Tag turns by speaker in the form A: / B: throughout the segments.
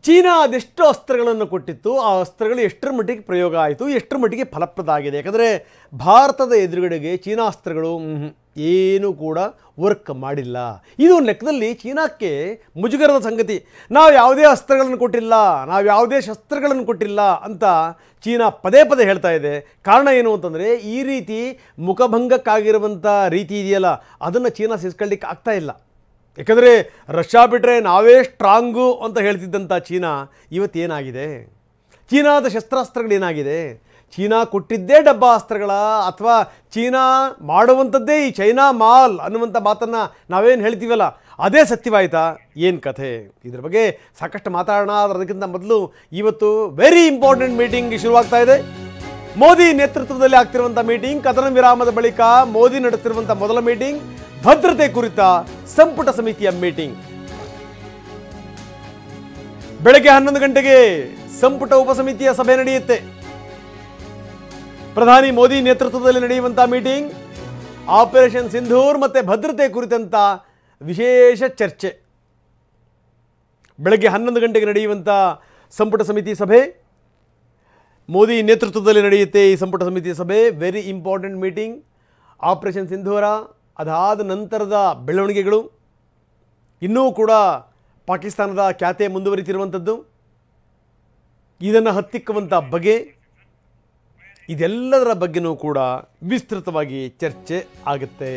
A: China ಅದೆಷ್ಟು ಅಸ್ತ್ರಗಳನ್ನು ಕೊಟ್ಟಿತ್ತು, ಆ ಅಸ್ತ್ರಗಳು ಎಷ್ಟರ ಮಟ್ಟಿಗೆ ಪ್ರಯೋಗ ಆಯಿತು, ಎಷ್ಟರ ಮಟ್ಟಿಗೆ ಫಲಪ್ರದ ಆಗಿದೆ. ಯಾಕಂದರೆ ಭಾರತದ ಎದುರುಗಡೆಗೆ ಚೀನಾ ಅಸ್ತ್ರಗಳು ಏನೂ ಕೂಡ ವರ್ಕ್ ಮಾಡಿಲ್ಲ. ಇದು ಒಂದು ಲೆಕ್ಕದಲ್ಲಿ ಚೀನಾಕ್ಕೆ ಮುಜುಗರದ ಸಂಗತಿ. ನಾವು ಯಾವುದೇ ಅಸ್ತ್ರಗಳನ್ನು ಕೊಟ್ಟಿಲ್ಲ, ನಾವು ಯಾವುದೇ ಶಸ್ತ್ರಗಳನ್ನು ಕೊಟ್ಟಿಲ್ಲ ಅಂತ ಚೀನಾ ಪದೇ ಪದೇ ಹೇಳ್ತಾ ಇದೆ. ಕಾರಣ ಏನು ಅಂತಂದರೆ ಈ ರೀತಿ ಮುಖಭಂಗಕ್ಕಾಗಿರುವಂಥ ರೀತಿ ಇದೆಯಲ್ಲ, ಅದನ್ನು ಚೀನಾ ಸಹಿಸ್ಕೊಳ್ಳಿಕ್ಕೆ ಆಗ್ತಾ ಇಲ್ಲ. ಯಾಕಂದರೆ ರಷ್ಯಾ ಬಿಟ್ಟರೆ ನಾವೇ ಸ್ಟ್ರಾಂಗು ಅಂತ ಹೇಳ್ತಿದ್ದಂಥ ಚೀನಾ ಇವತ್ತೇನಾಗಿದೆ? ಚೀನಾದ ಶಸ್ತ್ರಾಸ್ತ್ರಗಳೇನಾಗಿದೆ? ಚೀನಾ ಕೊಟ್ಟಿದ್ದೇ ಡಬ್ಬ ಅಸ್ತ್ರಗಳ ಅಥವಾ ಚೀನಾ ಮಾಡುವಂಥದ್ದೇ ಈ ಚೈನಾ ಮಾಲ್ ಅನ್ನುವಂಥ ಮಾತನ್ನು ನಾವೇನು ಹೇಳ್ತೀವಲ್ಲ ಅದೇ ಸತ್ಯವಾಯಿತಾ? ಏನು ಕಥೆ? ಇದ್ರ ಬಗ್ಗೆ ಸಾಕಷ್ಟು ಮಾತಾಡೋಣ. ಅದಕ್ಕಿಂತ ಮೊದಲು ಇವತ್ತು ವೆರಿ ಇಂಪಾರ್ಟೆಂಟ್ ಮೀಟಿಂಗ್ ಶುರುವಾಗ್ತಾ ಇದೆ. ಮೋದಿ ನೇತೃತ್ವದಲ್ಲಿ ಆಗ್ತಿರುವಂಥ ಮೀಟಿಂಗ್, ಕದನ ವಿರಾಮದ ಬಳಿಕ ಮೋದಿ ನಡೆಸ್ತಿರುವಂಥ ಮೊದಲ ಮೀಟಿಂಗ್, ಭದ್ರತೆ ಕುರಿತ ಸಂಪುಟ ಸಮಿತಿಯ ಮೀಟಿಂಗ್. ಬೆಳಗ್ಗೆ 11 ಗಂಟೆಗೆ ಸಂಪುಟ ಉಪಸಮಿತಿಯ ಸಭೆ ನಡೆಯುತ್ತೆ. ಪ್ರಧಾನಿ ಮೋದಿ ನೇತೃತ್ವದಲ್ಲಿ ನಡೆಯುವಂಥ ಮೀಟಿಂಗ್, ಆಪರೇಷನ್ ಸಿಂಧೂರ್ ಮತ್ತು ಭದ್ರತೆ ಕುರಿತಂಥ ವಿಶೇಷ ಚರ್ಚೆ. ಬೆಳಗ್ಗೆ 11 ಗಂಟೆಗೆ ನಡೆಯುವಂಥ ಸಂಪುಟ ಸಮಿತಿ ಸಭೆ, ಮೋದಿ ನೇತೃತ್ವದಲ್ಲಿ ನಡೆಯುತ್ತೆ ಈ ಸಂಪುಟ ಸಮಿತಿ ಸಭೆ. Very important meeting. ಆಪರೇಷನ್ ಸಿಂಧೂರ ಅದಾದ ನಂತರದ ಬೆಳವಣಿಗೆಗಳು, ಇನ್ನೂ ಕೂಡ ಪಾಕಿಸ್ತಾನದ ಖ್ಯಾತೆ ಮುಂದುವರಿತಿರುವಂಥದ್ದು, ಇದನ್ನು ಹತ್ತಿಕ್ಕುವಂಥ ಬಗೆ, ಇದೆಲ್ಲದರ ಬಗ್ಗೆನೂ ಕೂಡ ವಿಸ್ತೃತವಾಗಿ ಚರ್ಚೆ ಆಗುತ್ತೆ.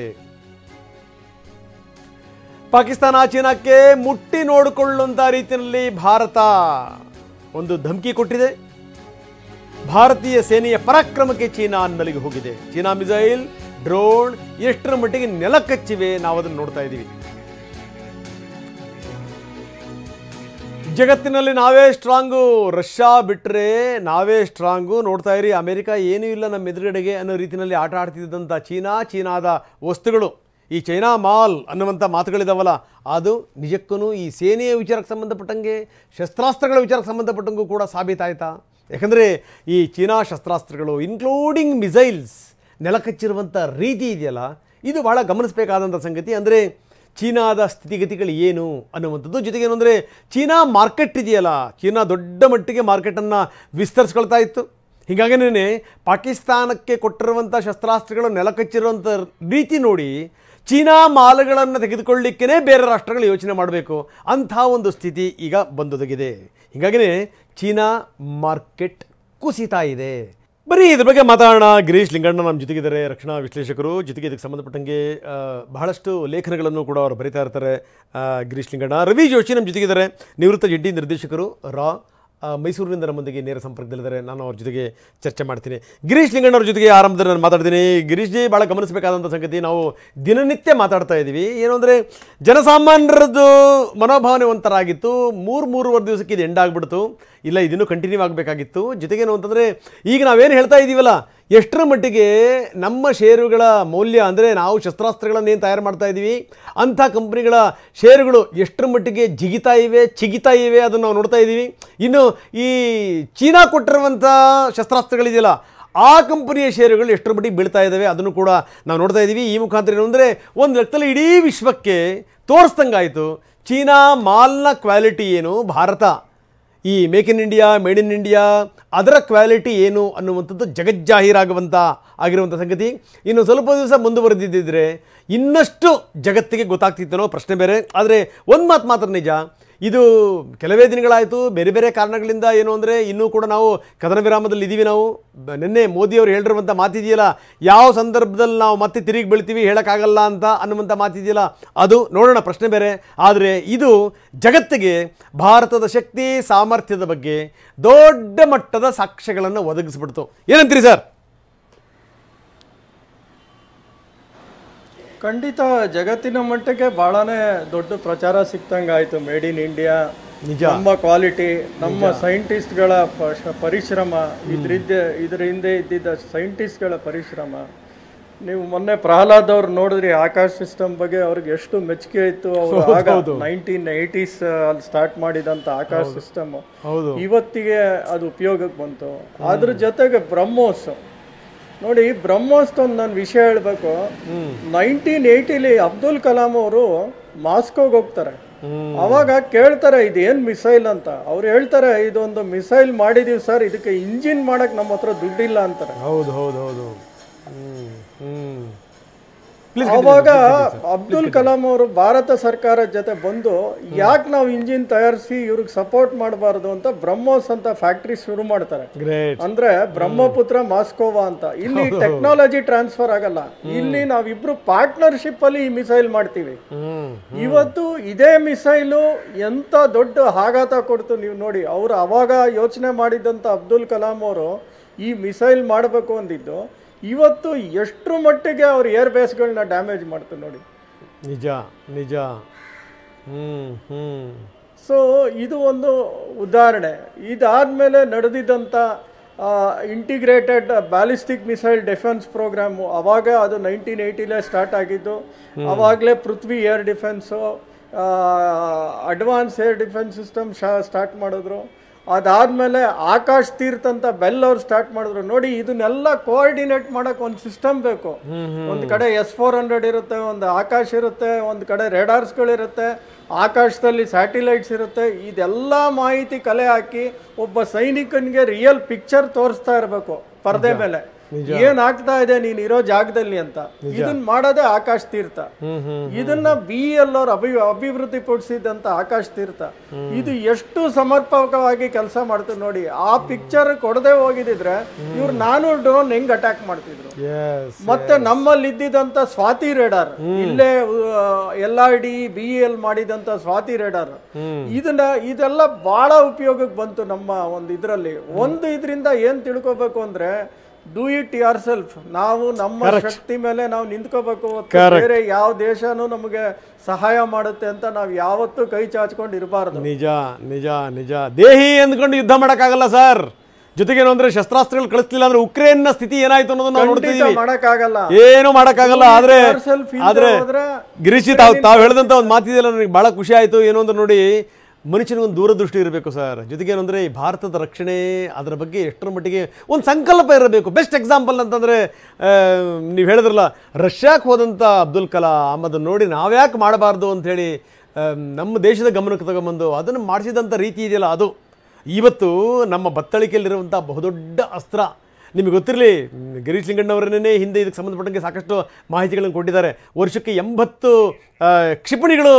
A: ಪಾಕಿಸ್ತಾನ ಚೀನಾಕ್ಕೆ ಮುಟ್ಟಿ ನೋಡಿಕೊಳ್ಳುವಂಥ ರೀತಿಯಲ್ಲಿ ಭಾರತ ಒಂದು ಧಮಕಿ ಕೊಟ್ಟಿದೆ. ಭಾರತೀಯ ಸೇನೆಯ ಪರಾಕ್ರಮಕ್ಕೆ ಚೀನಾ ನಲಿಗೆ ಹೋಗಿದೆ. ಚೀನಾ ಮಿಸೈಲ್, ಡ್ರೋನ್ ಎಷ್ಟರ ಮಟ್ಟಿಗೆ ನೆಲಕಚ್ಚಿವೆ ನಾವು ಅದನ್ನು ನೋಡ್ತಾ ಇದ್ದೀವಿ. ಜಗತ್ತಿನಲ್ಲಿ ನಾವೇ ಸ್ಟ್ರಾಂಗು, ರಷ್ಯಾ ಬಿಟ್ಟರೆ ನಾವೇ ಸ್ಟ್ರಾಂಗು. ನೋಡ್ತಾ ಇರಿ, ಅಮೆರಿಕ ಏನೂ ಇಲ್ಲ ನಮ್ಮ ಎದುರುಗಡೆಗೆ ಅನ್ನೋ ರೀತಿಯಲ್ಲಿ ಆಟ ಆಡ್ತಿದ್ದಂಥ ಚೀನಾದ ವಸ್ತುಗಳು, ಈ ಚೈನಾ ಮಾಲ್ ಅನ್ನುವಂಥ ಮಾತುಗಳಿದಾವಲ್ಲ, ಅದು ನಿಜಕ್ಕೂ ಈ ಸೇನೆಯ ವಿಚಾರಕ್ಕೆ ಸಂಬಂಧಪಟ್ಟಂಗೆ, ಶಸ್ತ್ರಾಸ್ತ್ರಗಳ ವಿಚಾರಕ್ಕೆ ಸಂಬಂಧಪಟ್ಟಂಗೂ ಕೂಡ ಸಾಬೀತಾಯ್ತಾ? ಯಾಕಂದರೆ ಈ ಚೀನಾ ಶಸ್ತ್ರಾಸ್ತ್ರಗಳು ಇನ್ಕ್ಲೂಡಿಂಗ್ ಮಿಸೈಲ್ಸ್ ನೆಲಕಚ್ಚಿರುವಂಥ ರೀತಿ ಇದೆಯಲ್ಲ, ಇದು ಭಾಳ ಗಮನಿಸಬೇಕಾದಂಥ ಸಂಗತಿ. ಅಂದರೆ ಚೀನಾದ ಸ್ಥಿತಿಗತಿಗಳು ಏನು ಅನ್ನುವಂಥದ್ದು. ಜೊತೆಗೇನು ಅಂದರೆ ಚೀನಾ ಮಾರ್ಕೆಟ್ ಇದೆಯಲ್ಲ, ಚೀನಾ ದೊಡ್ಡ ಮಟ್ಟಿಗೆ ಮಾರ್ಕೆಟನ್ನು ವಿಸ್ತರಿಸ್ಕೊಳ್ತಾ ಇತ್ತು. ಹೀಗಾಗಿನೇ ಪಾಕಿಸ್ತಾನಕ್ಕೆ ಕೊಟ್ಟಿರುವಂಥ ಶಸ್ತ್ರಾಸ್ತ್ರಗಳು ನೆಲಕಚ್ಚಿರುವಂಥ ರೀತಿ ನೋಡಿ ಚೀನಾ ಮಾಲುಗಳನ್ನು ತೆಗೆದುಕೊಳ್ಳಿಕ್ಕೇ ಬೇರೆ ರಾಷ್ಟ್ರಗಳು ಯೋಚನೆ ಮಾಡಬೇಕು ಅಂಥ ಒಂದು ಸ್ಥಿತಿ ಈಗ ಬಂದೊದಗಿದೆ. ಹೀಗಾಗಿನೇ ಚೀನಾ ಮಾರ್ಕೆಟ್ ಕುಸಿತಾ ಇದೆ. ಬರೀ ಇದ್ರ ಬಗ್ಗೆ ಮಾತಾಡೋಣ. ಗಿರೀಶ್ ಲಿಂಗಣ್ಣ ನಮ್ಮ ಜೊತೆಗಿದ್ದಾರೆ, ರಕ್ಷಣಾ ವಿಶ್ಲೇಷಕರು. ಜೊತೆಗೆ ಇದಕ್ಕೆ ಸಂಬಂಧಪಟ್ಟಂಗೆ ಬಹಳಷ್ಟು ಲೇಖನಗಳನ್ನು ಕೂಡ ಅವರು ಬರೀತಾ ಇರ್ತಾರೆ ಗಿರೀಶ್ ಲಿಂಗಣ್ಣ. ರವಿ ಜೋಶಿ ನಮ್ಮ ಜೊತೆಗಿದ್ದಾರೆ, ನಿವೃತ್ತ ಜಂಟಿ ನಿರ್ದೇಶಕರು, ಮೈಸೂರಿನಿಂದ ನಮ್ಮೊಂದಿಗೆ ನೇರ ಸಂಪರ್ಕದಲ್ಲಿದ್ದಾರೆ. ನಾನು ಅವ್ರ ಜೊತೆಗೆ ಚರ್ಚೆ ಮಾಡ್ತೀನಿ. ಗಿರೀಶ್ ಲಿಂಗಣ್ಣ ಅವ್ರ ಜೊತೆಗೆ ಆರಂಭದಲ್ಲಿ ನಾನು ಮಾತಾಡ್ತೀನಿ. ಗಿರೀಶ್ ಜಿ, ಭಾಳ ಗಮನಿಸಬೇಕಾದಂಥ ಸಂಗತಿ, ನಾವು ದಿನನಿತ್ಯ ಮಾತಾಡ್ತಾ ಇದ್ದೀವಿ. ಏನು ಅಂದರೆ ಜನಸಾಮಾನ್ಯರದ್ದು ಮನೋಭಾವನೆ ಒಂಥರ ಆಗಿತ್ತು. 3-3.5 ದಿವಸಕ್ಕೆ ಇದು ಎಂಡ್ ಆಗಿಬಿಡ್ತು. ಇಲ್ಲ, ಇದನ್ನು ಕಂಟಿನ್ಯೂ ಆಗಬೇಕಾಗಿತ್ತು. ಜೊತೆಗೇನು ಅಂತಂದರೆ ಈಗ ನಾವೇನು ಹೇಳ್ತಾ ಇದ್ದೀವಲ್ಲ, ಎಷ್ಟರ ಮಟ್ಟಿಗೆ ನಮ್ಮ ಷೇರುಗಳ ಮೌಲ್ಯ, ಅಂದರೆ ನಾವು ಶಸ್ತ್ರಾಸ್ತ್ರಗಳನ್ನು ಏನು ತಯಾರು ಮಾಡ್ತಾ ಇದ್ದೀವಿ ಅಂಥ ಕಂಪ್ನಿಗಳ ಷೇರುಗಳು ಎಷ್ಟರ ಮಟ್ಟಿಗೆ ಚಿಗಿತಾ ಇವೆ ಅದನ್ನು ನಾವು ನೋಡ್ತಾ ಇದ್ದೀವಿ. ಇನ್ನು ಈ ಚೀನಾ ಕೊಟ್ಟಿರುವಂಥ ಶಸ್ತ್ರಾಸ್ತ್ರಗಳಿದೆಯಲ್ಲ, ಆ ಕಂಪನಿಯ ಷೇರುಗಳು ಎಷ್ಟರ ಮಟ್ಟಿಗೆ ಬೀಳ್ತಾ ಇದ್ದಾವೆ ಅದನ್ನು ಕೂಡ ನಾವು ನೋಡ್ತಾ ಇದ್ದೀವಿ. ಈ ಮುಖಾಂತರ ಏನು ಅಂದರೆ ಒಂದು ಲೆಕ್ಕದಲ್ಲಿ ಇಡೀ ವಿಶ್ವಕ್ಕೆ ತೋರಿಸ್ದಂಗಾಯಿತು ಚೀನಾ ಮಾಲ್ನ ಕ್ವಾಲಿಟಿ ಏನು, ಭಾರತ ಈ make in India, made in India ಅದರ ಕ್ವಾಲಿಟಿ ಏನು ಅನ್ನುವಂಥದ್ದು ಆಗಿರುವಂಥ ಸಂಗತಿ. ಇನ್ನು ಸ್ವಲ್ಪ ದಿವಸ ಮುಂದುವರೆದಿದ್ದರೆ ಇನ್ನಷ್ಟು ಜಗತ್ತಿಗೆ ಗೊತ್ತಾಗ್ತಿತ್ತನೋ ಪ್ರಶ್ನೆ ಬೇರೆ. ಆದರೆ ಒಂದು ಮಾತು ಮಾತ್ರ ನಿಜ, ಇದು ಕೆಲವೇ ದಿನಗಳಾಯಿತು, ಬೇರೆ ಬೇರೆ ಕಾರಣಗಳಿಂದ. ಏನು ಅಂದರೆ ಇನ್ನೂ ಕೂಡ ನಾವು ಕದನ ವಿರಾಮದಲ್ಲಿ ಇದ್ದೀವಿ. ನಾವು ನಿನ್ನೆ ಮೋದಿಯವರು ಹೇಳಿರುವಂಥ ಮಾತಿದೆಯಲ್ಲ, ಯಾವ ಸಂದರ್ಭದಲ್ಲಿ ನಾವು ಮತ್ತೆ ತಿರುಗಿ ಬೀಳ್ತೀವಿ ಹೇಳೋಕ್ಕಾಗಲ್ಲ ಅಂತ ಅನ್ನುವಂಥ ಮಾತಿದೆಯಲ್ಲ, ಅದು ನೋಡೋಣ, ಪ್ರಶ್ನೆ ಬೇರೆ. ಆದರೆ ಇದು ಜಗತ್ತಿಗೆ ಭಾರತದ ಶಕ್ತಿ ಸಾಮರ್ಥ್ಯದ ಬಗ್ಗೆ ದೊಡ್ಡ ಮಟ್ಟದ ಸಾಕ್ಷ್ಯಗಳನ್ನು ಒದಗಿಸ್ಬಿಡ್ತು. ಏನಂತೀರಿ ಸರ್?
B: ಖಂಡಿತ ಜಗತ್ತಿನ ಮಟ್ಟಕ್ಕೆ ಭಾಳನೇ ದೊಡ್ಡ ಪ್ರಚಾರ ಸಿಕ್ತಂಗೆ ಆಯಿತು. ಮೇಡ್ ಇನ್ ಇಂಡಿಯಾ, ನಮ್ಮ ಕ್ವಾಲಿಟಿ, ನಮ್ಮ ಸೈಂಟಿಸ್ಟ್ಗಳ ಪರಿಶ್ರಮ, ಇದ್ರ ಹಿಂದೆ ಇದ್ದಿದ್ದ ಸೈಂಟಿಸ್ಟ್ಗಳ ಪರಿಶ್ರಮ. ನೀವು ಮೊನ್ನೆ ಪ್ರಹ್ಲಾದ್ ಅವ್ರು ನೋಡಿದ್ರಿ, ಆಕಾಶ್ ಸಿಸ್ಟಮ್ ಬಗ್ಗೆ ಅವ್ರಿಗೆ ಎಷ್ಟು ಮೆಚ್ಚುಗೆ ಇತ್ತು. ಅವರು ಆಗ 1980s ಅಲ್ಲಿ ಸ್ಟಾರ್ಟ್ ಮಾಡಿದಂಥ ಆಕಾಶ್ ಸಿಸ್ಟಮ್, ಇವತ್ತಿಗೆ ಅದು ಉಪಯೋಗಕ್ಕೆ ಬಂತು. ಅದ್ರ ಜೊತೆಗೆ ಬ್ರಹ್ಮೋಸ್ ನೋಡಿ ಬ್ರಹ್ಮೋಸ್ ಒಂದು ನಾನು ವಿಷಯ ಹೇಳ್ಬೇಕು. 1980 ಅಬ್ದುಲ್ ಕಲಾಂ ಅವರು ಮಾಸ್ಕೋಗೆ ಹೋಗ್ತಾರೆ. ಅವಾಗ ಕೇಳ್ತಾರೆ ಇದೇನ್ ಮಿಸೈಲ್ ಅಂತ. ಅವ್ರು ಹೇಳ್ತಾರೆ ಇದೊಂದು ಮಿಸೈಲ್ ಮಾಡಿದೀವಿ ಸರ್, ಇದಕ್ಕೆ ಇಂಜಿನ್ ಮಾಡಕ್ ನಮ್ಮ ಹತ್ರ ದುಡ್ಡಿಲ್ಲ ಅಂತಾರೆ.
A: ಹೌದು ಹೌದು ಹೌದು.
B: ಅವಾಗ ಅಬ್ದುಲ್ ಕಲಾಂ ಅವರು ಭಾರತ ಸರ್ಕಾರದ ಜೊತೆ ಬಂದು ಯಾಕೆ ನಾವು ಇಂಜಿನ್ ತಯಾರಿಸಿ ಇವ್ರಿಗೆ ಸಪೋರ್ಟ್ ಮಾಡಬಾರ್ದು ಅಂತ ಬ್ರಹ್ಮೋಸ್ ಅಂತ ಫ್ಯಾಕ್ಟ್ರಿ ಶುರು ಮಾಡ್ತಾರೆ. ಅಂದ್ರೆ ಬ್ರಹ್ಮಪುತ್ರ ಮಾಸ್ಕೋವಾ ಅಂತ. ಇಲ್ಲಿ ಟೆಕ್ನಾಲಜಿ ಟ್ರಾನ್ಸ್ಫರ್ ಆಗಲ್ಲ, ಇಲ್ಲಿ ನಾವಿಬ್ರು ಪಾರ್ಟ್ನರ್ಶಿಪ್ ಅಲ್ಲಿ ಈ ಮಿಸೈಲ್ ಮಾಡ್ತೀವಿ. ಇವತ್ತು ಇದೇ ಮಿಸೈಲು ಎಂತ ದೊಡ್ಡ ಆಘಾತ ಕೊಡ್ತು ನೀವು ನೋಡಿ. ಅವ್ರು ಅವಾಗ ಯೋಚನೆ ಮಾಡಿದಂತ ಅಬ್ದುಲ್ ಕಲಾಂ ಅವರು ಈ ಮಿಸೈಲ್ ಮಾಡಬೇಕು ಅಂದಿದ್ದು ಇವತ್ತು ಎಷ್ಟರ ಮಟ್ಟಿಗೆ ಅವ್ರ ಏರ್ ಬೇಸ್ಗಳನ್ನ ಡ್ಯಾಮೇಜ್ ಮಾಡ್ತು ನೋಡಿ.
A: ನಿಜ ನಿಜ.
B: ಸೊ ಇದು ಒಂದು ಉದಾಹರಣೆ. ಇದಾದ್ಮೇಲೆ ನಡೆದಿದ್ದಂಥ integrated ballistic missile defence programme ಅವಾಗ ಅದು 1980 ಸ್ಟಾರ್ಟ್ ಆಗಿದ್ದು. ಅವಾಗಲೇ Prithvi air defence, advance air defence system start ಮಾಡಿದ್ರು. ಅದಾದಮೇಲೆ ಆಕಾಶ್ ತೀರ್ಥ ಅಂತ ಬೆಲ್ ಅವ್ರು ಸ್ಟಾರ್ಟ್ ಮಾಡಿದ್ರು. ನೋಡಿ ಇದನ್ನೆಲ್ಲ ಕೋಆರ್ಡಿನೇಟ್ ಮಾಡೋಕೆ ಒಂದು ಸಿಸ್ಟಮ್ ಬೇಕು. ಒಂದು ಕಡೆ S-400 ಇರುತ್ತೆ, ಒಂದು ಆಕಾಶ್ ಇರುತ್ತೆ, ಒಂದು ಕಡೆ ರೇಡಾರ್ಸ್ಗಳಿರುತ್ತೆ, ಆಕಾಶದಲ್ಲಿ ಸ್ಯಾಟಿಲೈಟ್ಸ್ ಇರುತ್ತೆ. ಇದೆಲ್ಲ ಮಾಹಿತಿ ಕಲೆ ಹಾಕಿ ಒಬ್ಬ ಸೈನಿಕನಿಗೆ ರಿಯಲ್ ಪಿಕ್ಚರ್ ತೋರಿಸ್ತಾ ಇರಬೇಕು ಪರದೆ ಮೇಲೆ, ಏನಾಗ್ತಾ ಇದೆ ನೀನ್ ಇರೋ ಜಾಗದಲ್ಲಿ ಅಂತ. ಇದನ್ನ ಮಾಡೋದೇ ಆಕಾಶ್ ತೀರ್ಥ. ಇದನ್ನ BEL ಅವ್ರು ಅಭಿವೃದ್ಧಿ ಪಡಿಸಿದಂತ ಆಕಾಶ್ ತೀರ್ಥ ಇದು ಎಷ್ಟು ಸಮರ್ಪಕವಾಗಿ ಕೆಲಸ ಮಾಡ್ತಾರೆ ನೋಡಿ. ಆ ಪಿಕ್ಚರ್ ಕೊಡದೆ ಹೋಗಿದ್ರೆ ಇವ್ರು 400 ಡ್ರೋನ್ ಹೆಂಗ್ ಅಟ್ಯಾಕ್ ಮಾಡ್ತಿದ್ರು. ಮತ್ತೆ ನಮ್ಮಲ್ಲಿ ಇದ್ದಿದಂತ ಸ್ವಾತಿ ರೇಡಾರ್, ಇಲ್ಲೇ LRD BEL ಮಾಡಿದಂತ ಸ್ವಾತಿ ರೇಡಾರ್, ಇದೆಲ್ಲ ಬಹಳ ಉಪಯೋಗಕ್ಕೆ ಬಂತು ನಮ್ಮ ಒಂದು ಇದ್ರಲ್ಲಿ. ಇದರಿಂದ ಏನ್ ತಿಳ್ಕೊಬೇಕು ಅಂದ್ರೆ ಡೂ ಇಟ್ ಯೋರ್ ಸೆಲ್ಫ್. ನಾವು ನಮ್ಮ ಶಕ್ತಿ ಮೇಲೆ ನಾವು ನಿಂತ್ಕೋಬೇಕು. ಬೇರೆ ಯಾವ ದೇಶನೂ ನಮಗೆ ಸಹಾಯ ಮಾಡುತ್ತೆ ಅಂತ ನಾವು ಯಾವತ್ತೂ ಕೈ ಚಾಚ್ಕೊಂಡು ಇರಬಾರ್ದು.
A: ನಿಜ ನಿಜ ನಿಜ. ದೇಹಿ ಅಂದ್ಕೊಂಡು ಯುದ್ಧ ಮಾಡೋಕ್ಕಾಗಲ್ಲ ಸರ್. ಜೊತೆಗೇನು ಅಂದ್ರೆ ಶಸ್ತ್ರಾಸ್ತ್ರಗಳು ಕಳಿಸ್ಲಿಲ್ಲ ಅಂದ್ರೆ ಉಕ್ರೇನ್ ನ ಸ್ಥಿತಿ ಏನಾಯ್ತು ಅನ್ನೋದನ್ನ ನಾವು ನೋಡ್ತಿದೀವಿ. ಏನು ಮಾಡಕ್ಕಾಗಲ್ಲ. ಆದ್ರೆ ಗಿರೀಶ್ ತಾವು ಹೇಳಿದಂತ ಒಂದು ಮಾತಿದೆಯಲ್ಲ, ನನಗೆ ಬಹಳ ಖುಷಿ ಆಯ್ತು. ಏನು ಅಂದ್ರೆ ನೋಡಿ, ಮನುಷ್ಯನಿಗೊಂದು ದೂರದೃಷ್ಟಿ ಇರಬೇಕು ಸರ್. ಜೊತೆಗೇನು ಅಂದರೆ ಈ ಭಾರತದ ರಕ್ಷಣೆ ಅದರ ಬಗ್ಗೆ ಎಷ್ಟರ ಮಟ್ಟಿಗೆ ಒಂದು ಸಂಕಲ್ಪ ಇರಬೇಕು. ಬೆಸ್ಟ್ ಎಕ್ಸಾಂಪಲ್ ಅಂತಂದರೆ ನೀವು ಹೇಳಿದ್ರಲ್ಲ, ರಷ್ಯಾಕ್ಕೆ ಹೋದಂಥ ಅಬ್ದುಲ್ ಕಲಾಂ ಅದನ್ನು ನೋಡಿ ನಾವ್ಯಾಕೆ ಮಾಡಬಾರ್ದು ಅಂಥೇಳಿ ನಮ್ಮ ದೇಶದ ಗಮನಕ್ಕೆ ತಗೊಂಬಂದು ಅದನ್ನು ಮಾಡಿಸಿದಂಥ ರೀತಿ ಇದೆಯಲ್ಲ, ಅದು ಇವತ್ತು ನಮ್ಮ ಬತ್ತಳಿಕೆಯಲ್ಲಿರುವಂಥ ಬಹುದೊಡ್ಡ ಅಸ್ತ್ರ. ನಿಮಗೆ ಗೊತ್ತಿರಲಿ, ಗಿರೀಶ್ ಲಿಂಗಣ್ಣವರನ್ನೇ ಹಿಂದೆ ಇದಕ್ಕೆ ಸಂಬಂಧಪಟ್ಟಂಗೆ ಸಾಕಷ್ಟು ಮಾಹಿತಿಗಳನ್ನು ಕೊಟ್ಟಿದ್ದಾರೆ. ವರ್ಷಕ್ಕೆ 80 ಕ್ಷಿಪಣಿಗಳು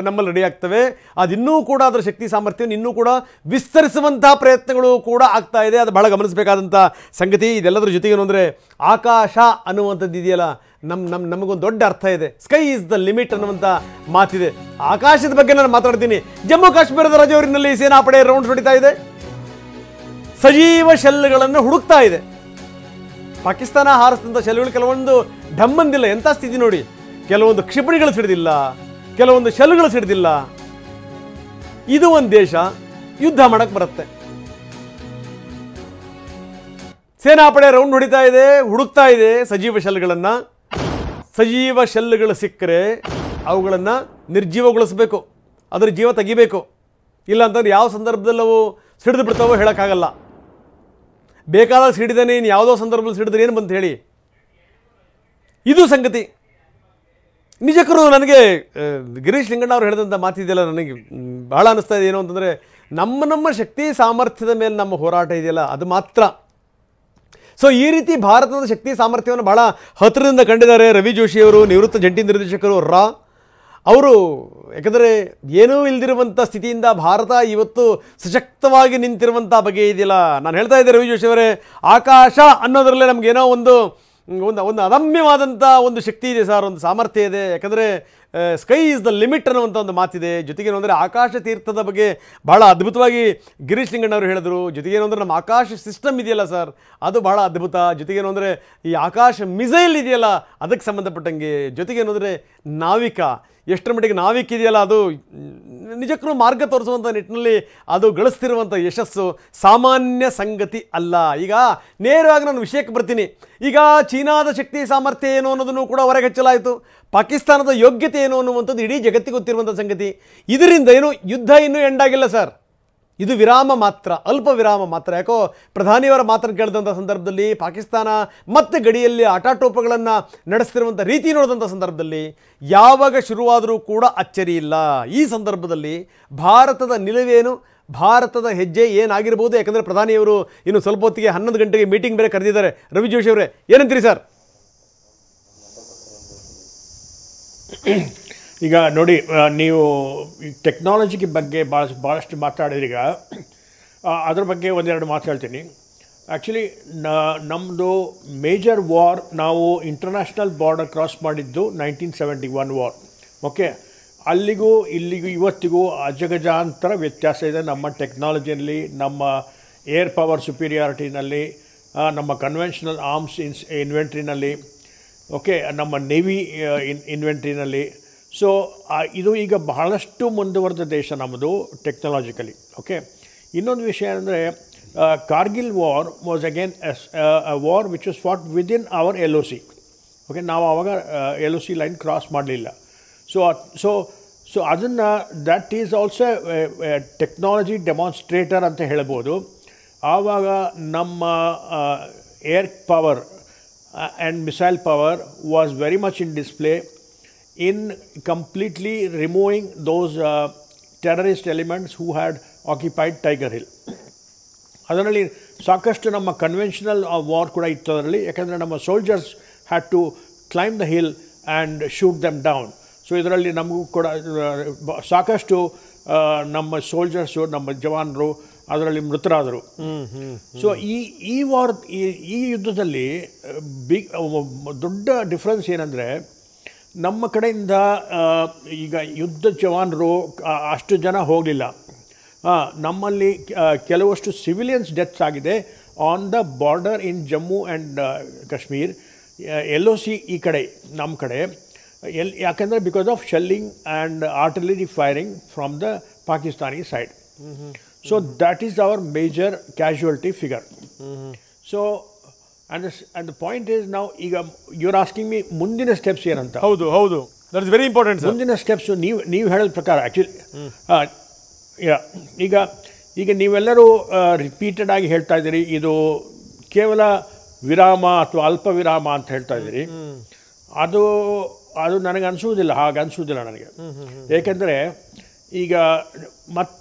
A: ನಮ್ಮಲ್ಲಿ ರೆಡಿ ಆಗ್ತವೆ. ಅದಿನ್ನೂ ಕೂಡ ಅದರ ಶಕ್ತಿ ಸಾಮರ್ಥ್ಯವನ್ನು ಇನ್ನೂ ಕೂಡ ವಿಸ್ತರಿಸುವಂತಹ ಪ್ರಯತ್ನಗಳು ಕೂಡ ಆಗ್ತಾ ಇದೆ. ಅದು ಬಹಳ ಗಮನಿಸಬೇಕಾದಂಥ ಸಂಗತಿ. ಇದೆಲ್ಲದರ ಜೊತೆಗೇನು ಅಂದರೆ ಆಕಾಶ ಅನ್ನುವಂಥದ್ದು ಇದೆಯಲ್ಲ, ನಮಗೊಂದು ದೊಡ್ಡ ಅರ್ಥ ಇದೆ. ಸ್ಕೈ ಈಸ್ ದ ಲಿಮಿಟ್ ಅನ್ನುವಂಥ ಮಾತಿದೆ. ಆಕಾಶದ ಬಗ್ಗೆ ನಾನು ಮಾತಾಡ್ತೀನಿ. ಜಮ್ಮು ಕಾಶ್ಮೀರದ ರಜೌರಿನಲ್ಲಿ ಸೇನಾಪಡೆ ರೌಂಡ್ಸ್ ಹೊಡಿತಾ ಇದೆ, ಸಜೀವ ಶೆಲ್ಗಳನ್ನು ಹುಡುಕ್ತಾ ಇದೆ. ಪಾಕಿಸ್ತಾನ ಹಾರಿಸಿದಂಥ ಶೆಲ್ಗಳು ಕೆಲವೊಂದು ಢಮ್ಮಂದಿಲ್ಲ. ಎಂಥ ಸ್ಥಿತಿ ನೋಡಿ, ಕೆಲವೊಂದು ಕ್ಷಿಪಣಿಗಳು ಸಿಡಿದಿಲ್ಲ, ಕೆಲವೊಂದು ಶೆಲ್ಗಳು ಸಿಡಿದಿಲ್ಲ. ಇದು ಒಂದು ದೇಶ ಯುದ್ಧ ಮಾಡಕ್ಕೆ ಬರುತ್ತೆ. ಸೇನಾಪಡೆ ರೌಂಡ್ ಹೊಡಿತಾ ಇದೆ, ಹುಡುಕ್ತಾ ಇದೆ ಸಜೀವ ಶೆಲ್ಗಳನ್ನು. ಸಜೀವ ಶೆಲ್ಗಳು ಸಿಕ್ಕರೆ ಅವುಗಳನ್ನು ನಿರ್ಜೀವಗೊಳಿಸಬೇಕು, ಅದರ ಜೀವ ತೆಗಿಬೇಕು. ಇಲ್ಲ ಅಂತಂದ್ರೆ ಯಾವ ಸಂದರ್ಭದಲ್ಲವು ಸಿಡಿದು ಬಿಡ್ತಾವೋ ಹೇಳೋಕ್ಕಾಗಲ್ಲ. ಬೇಕಾದಾಗ ಸಿಡಿದಾನೆ, ಇನ್ನು ಯಾವುದೋ ಸಂದರ್ಭದಲ್ಲಿ ಸಿಡಿದ್ರೆ ಏನು ಬಂತ ಹೇಳಿ. ಇದು ಸಂಗತಿ. ನಿಜಕ್ಕೂ ನನಗೆ ಗಿರೀಶ್ ಲಿಂಗಣ್ಣ ಅವರು ಹೇಳಿದಂಥ ಮಾತಿದೆಯಲ್ಲ, ನನಗೆ ಭಾಳ ಅನ್ನಿಸ್ತಾ ಇದೆ. ಏನು ಅಂತಂದರೆ ನಮ್ಮ ಶಕ್ತಿ ಸಾಮರ್ಥ್ಯದ ಮೇಲೆ ನಮ್ಮ ಹೋರಾಟ ಇದೆಯಲ್ಲ, ಅದು ಮಾತ್ರ. ಸೊ ಈ ರೀತಿ ಭಾರತದ ಶಕ್ತಿ ಸಾಮರ್ಥ್ಯವನ್ನು ಭಾಳ ಹತ್ತಿರದಿಂದ ಕಂಡಿದ್ದಾರೆ ರವಿ ಜೋಶಿಯವರು, ನಿವೃತ್ತ ಜಂಟಿ ನಿರ್ದೇಶಕರು ರಾ ಅವರು. ಯಾಕಂದರೆ ಏನೂ ಇಲ್ದಿರುವಂಥ ಸ್ಥಿತಿಯಿಂದ ಭಾರತ ಇವತ್ತು ಸಶಕ್ತವಾಗಿ ನಿಂತಿರುವಂಥ ಬಗೆ ಇದೆಯಲ್ಲ. ನಾನು ಹೇಳ್ತಾ ಇದ್ದೆ ರವಿ ಜೋಶಿ ಅವರೇ, ಆಕಾಶ ಅನ್ನೋದರಲ್ಲೇ ನಮಗೇನೋ ಒಂದು ಅದಮ್ಯವಾದಂಥ ಒಂದು ಶಕ್ತಿ ಇದೆ ಸರ್, ಒಂದು ಸಾಮರ್ಥ್ಯ ಇದೆ. ಯಾಕಂದರೆ ಸ್ಕೈ ಈಸ್ ದ ಲಿಮಿಟ್ ಅನ್ನುವಂಥ ಒಂದು ಮಾತಿದೆ. ಜೊತೆಗೇನು ಅಂದರೆ ಆಕಾಶ ತೀರ್ಥದ ಬಗ್ಗೆ ಭಾಳ ಅದ್ಭುತವಾಗಿ ಗಿರೀಶ್ ಲಿಂಗಣ್ಣವರು ಹೇಳಿದರು. ಜೊತೆಗೇನು ಅಂದರೆ ನಮ್ಮ ಆಕಾಶ ಸಿಸ್ಟಮ್ ಇದೆಯಲ್ಲ ಸರ್, ಅದು ಭಾಳ ಅದ್ಭುತ. ಜೊತೆಗೇನು ಅಂದರೆ ಈ ಆಕಾಶ ಮಿಸೈಲ್ ಇದೆಯಲ್ಲ ಅದಕ್ಕೆ ಸಂಬಂಧಪಟ್ಟಂಗೆ. ಜೊತೆಗೇನು ಅಂದರೆ ನಾವಿಕ, ಎಷ್ಟರ ಮಟ್ಟಿಗೆ ನಾವಿಕ ಇದೆಯಲ್ಲ ಅದು ನಿಜಕ್ಕೂ ಮಾರ್ಗ ತೋರಿಸುವಂಥ ನಿಟ್ಟಿನಲ್ಲಿ ಅದು ಗಳಿಸ್ತಿರುವಂಥ ಯಶಸ್ಸು ಸಾಮಾನ್ಯ ಸಂಗತಿ ಅಲ್ಲ. ಈಗ ನೇರವಾಗಿ ನಾನು ವಿಷಯಕ್ಕೆ ಬರ್ತೀನಿ. ಈಗ ಚೀನಾದ ಶಕ್ತಿ ಸಾಮರ್ಥ್ಯ ಏನು ಅನ್ನೋದನ್ನು ಕೂಡ ಹೊರಗೆ ಹಚ್ಚಲಾಯಿತು. ಪಾಕಿಸ್ತಾನದ ಯೋಗ್ಯತೆ ಏನು ಅನ್ನುವಂಥದ್ದು ಇಡೀ ಜಗತ್ತಿಗೆ ಗೊತ್ತಿರುವಂಥ ಸಂಗತಿ. ಇದರಿಂದ ಏನು ಯುದ್ಧ ಇನ್ನೂ ಎಂಡ್ ಆಗಿಲ್ಲ ಸರ್. ಇದು ವಿರಾಮ ಮಾತ್ರ, ಅಲ್ಪ ವಿರಾಮ ಮಾತ್ರ. ಯಾಕೋ ಪ್ರಧಾನಿಯವರ ಮಾತನ್ನು ಕೇಳಿದಂಥ ಸಂದರ್ಭದಲ್ಲಿ ಪಾಕಿಸ್ತಾನ ಮತ್ತೆ ಗಡಿಯಲ್ಲಿ ಆಟಾಟೋಪಗಳನ್ನು ನಡೆಸ್ತಿರುವಂಥ ರೀತಿ ನೋಡಿದಂಥ ಸಂದರ್ಭದಲ್ಲಿ ಯಾವಾಗ ಶುರುವಾದರೂ ಕೂಡ ಅಚ್ಚರಿ ಇಲ್ಲ. ಈ ಸಂದರ್ಭದಲ್ಲಿ ಭಾರತದ ನಿಲುವೇನು, ಭಾರತದ ಹೆಜ್ಜೆ ಏನಾಗಿರ್ಬೋದು? ಯಾಕಂದರೆ ಪ್ರಧಾನಿಯವರು ಇನ್ನು ಸ್ವಲ್ಪ ಹೊತ್ತಿಗೆ 11 ಗಂಟೆಗೆ ಮೀಟಿಂಗ್ ಬೇರೆ ಕರೆದಿದ್ದಾರೆ. ರವಿ ಜೋಶಿ ಅವರೇ, ಏನಂತೀರಿ ಸರ್?
C: ಈಗ ನೋಡಿ, ನೀವು ಟೆಕ್ನಾಲಜಿ ಬಗ್ಗೆ ಭಾಳಷ್ಟು ಮಾತಾಡಿದ್ರಿ. ಈಗ ಅದ್ರ ಬಗ್ಗೆ ಒಂದೆರಡು ಮಾತು ಹೇಳ್ತೀನಿ. ಆ್ಯಕ್ಚುಲಿ ನಮ್ಮದು ಮೇಜರ್ ವಾರ್ ನಾವು ಇಂಟರ್ನ್ಯಾಷನಲ್ ಬಾರ್ಡರ್ ಕ್ರಾಸ್ ಮಾಡಿದ್ದು 1971 ವಾರ್. ಓಕೆ, ಅಲ್ಲಿಗೂ ಇಲ್ಲಿಗೂ ಇವತ್ತಿಗೂ ಅಜಗಜಾಂತರ ವ್ಯತ್ಯಾಸ ಇದೆ ನಮ್ಮ ಟೆಕ್ನಾಲಜಿಯಲ್ಲಿ, ನಮ್ಮ ಏರ್ ಪವರ್ ಸುಪೀರಿಯಾರಿಟಿನಲ್ಲಿ, ನಮ್ಮ ಕನ್ವೆನ್ಷನಲ್ ಆರ್ಮ್ಸ್ ಇನ್ವೆಂಟ್ರಿನಲ್ಲಿ, ಓಕೆ, ನಮ್ಮ ನೇವಿ ಇನ್ವೆಂಟ್ರಿನಲ್ಲಿ. ಸೊ ಇದು ಈಗ ಬಹಳಷ್ಟು ಮುಂದುವರೆದ ದೇಶ ನಮ್ಮದು ಟೆಕ್ನಾಲಜಿಕಲಿ. ಓಕೆ, ಇನ್ನೊಂದು ವಿಷಯ ಅಂದರೆ Kargil war was again a war which was fought within our LOC. Okay, ನಾವು ಆವಾಗ LOC ಲೈನ್ ಕ್ರಾಸ್ ಮಾಡಲಿಲ್ಲ. ಸೊ ಅದನ್ನು that is also technology demonstrator ಅಂತ ಹೇಳ್ಬೋದು. ಆವಾಗ ನಮ್ಮ air power and missile power was very much in display in completely removing those terrorist elements who had occupied Tiger Hill. ಅದರಲ್ಲಿ ಸಾಕಷ್ಟು ನಮ್ಮ ಕನ್ವೆನ್ಷನಲ್ ವಾರ್ ಕೂಡ ಇತ್ತು ಅದರಲ್ಲಿ. ಯಾಕಂದರೆ ನಮ್ಮ soldiers had to claim the hill and shoot them down. So ಇದರಲ್ಲಿ ನಮಗೂ ಕೂಡ ಸಾಕಷ್ಟು ನಮ್ಮ ಸೋಲ್ಜರ್ಸು, ನಮ್ಮ ಜವಾನರು ಅದರಲ್ಲಿ ಮೃತರಾದರು. ಸೊ ಈ ವಾರ್, ಈ ಯುದ್ಧದಲ್ಲಿ ದೊಡ್ಡ ಡಿಫ್ರೆನ್ಸ್ ಏನಂದರೆ, ನಮ್ಮ ಕಡೆಯಿಂದ ಈಗ ಯುದ್ಧ ಜವಾನರು ಅಷ್ಟು ಜನ ಹೋಗಲಿಲ್ಲ. ನಮ್ಮಲ್ಲಿ ಕೆಲವಷ್ಟು ಸಿವಿಲಿಯನ್ಸ್ ಡೆತ್ಸ್ ಆಗಿದೆ on the border in Jammu and Kashmir, LOC ಈ ಕಡೆ ನಮ್ಮ ಕಡೆ. ಯಾಕೆಂದರೆ because of shelling and artillery firing from the Pakistani side. So that is our major casualty figure. So And the point is now, ಈಗ you're asking me ಮುಂದಿನ steps ಏನಂತ.
A: ಹೌದು, that is very important.
C: ಮುಂದಿನ ಸ್ಟೆಪ್ಸು ನೀವು ಹೇಳಿದ ಪ್ರಕಾರ actually ಈಗ ನೀವೆಲ್ಲರೂ ರಿಪೀಟೆಡ್ ಆಗಿ ಹೇಳ್ತಾ ಇದ್ದೀರಿ, ಇದು ಕೇವಲ ವಿರಾಮ ಅಥವಾ ಅಲ್ಪ ವಿರಾಮ ಅಂತ ಹೇಳ್ತಾ ಇದ್ದೀರಿ. ಅದು ನನಗೆ ಅನಿಸುವುದಿಲ್ಲ, ಹಾಗೆ ಅನಿಸುವುದಿಲ್ಲ ನನಗೆ. ಏಕೆಂದರೆ ಈಗ